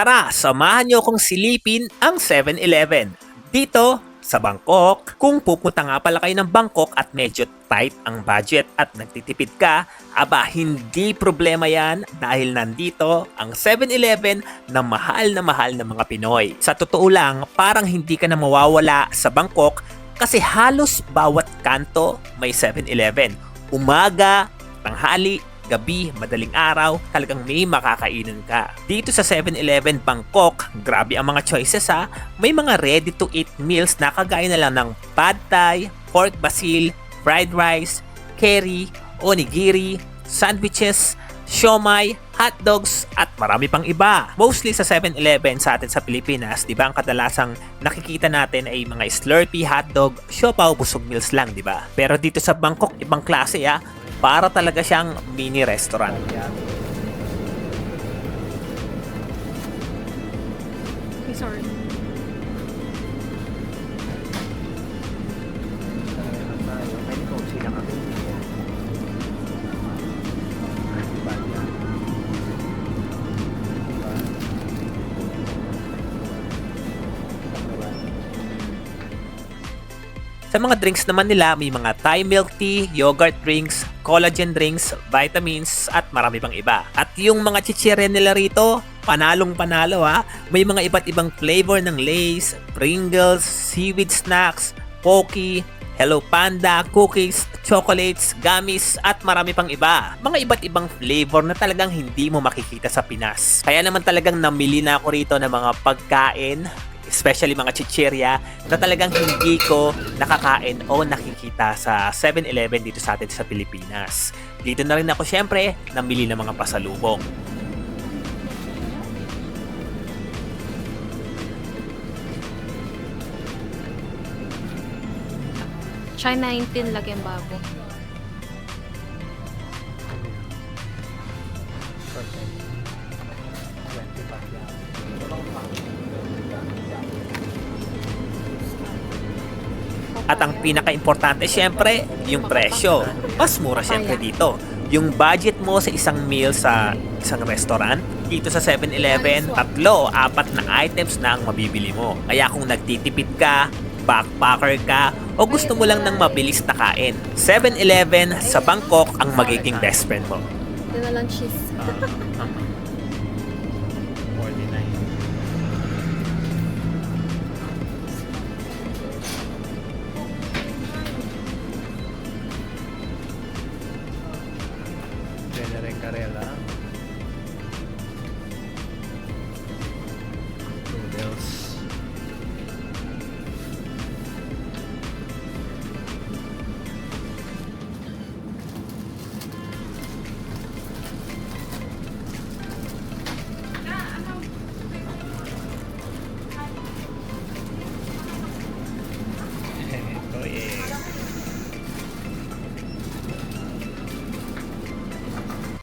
Tara, samahan niyo akong silipin ang 7-Eleven. Dito, sa Bangkok, kung pupunta nga pala kayo ng Bangkok at medyo tight ang budget at nagtitipid ka, aba hindi problema yan dahil nandito ang 7-Eleven na mahal ng mga Pinoy. Sa totoo lang, parang hindi ka na mawawala sa Bangkok kasi halos bawat kanto may 7-Eleven. Umaga, tanghali, gabi, madaling araw, talagang may makakainan ka. Dito sa 7-Eleven Bangkok, grabe ang mga choices ha. May mga ready-to-eat meals na kagaya na lang ng pad thai, pork basil, fried rice, curry, onigiri, sandwiches, siomai, hot dogs, at marami pang iba. Mostly sa 7-Eleven sa atin sa Pilipinas, di ba ang kadalasang nakikita natin ay mga Slurpee, hotdog, siopaw, busog meals lang, di ba? Pero dito sa Bangkok, ibang klase ha. Para talaga siyang mini restaurant. Okay, sorry. Sa mga drinks naman nila, may mga Thai milk tea, yogurt drinks, collagen drinks, vitamins, at marami pang iba. At yung mga chichirya nila rito, panalong panalo ha. May mga iba't ibang flavor ng Lay's, Pringles, seaweed snacks, Pocky, Hello Panda, cookies, chocolates, gummies, at marami pang iba. Mga iba't ibang flavor na talagang hindi mo makikita sa Pinas. Kaya naman talagang namili na ako rito ng mga pagkain, especially mga chichirya na talagang hindi ko nakakain o nakikita sa 7-Eleven dito sa atin sa Pilipinas. Dito na rin ako syempre namili ng mga pasalubong. China 19 lagi ang bago. At ang pinaka-importante syempre, yung presyo. Mas mura syempre dito. Yung budget mo sa isang meal sa isang restaurant, dito sa 7-Eleven, 3, 4 na items na ang mabibili mo. Kaya kung nagtitipid ka, backpacker ka, o gusto mo lang ng mabilis na kain, 7-Eleven sa Bangkok ang magiging best friend mo. Dinalang cheese.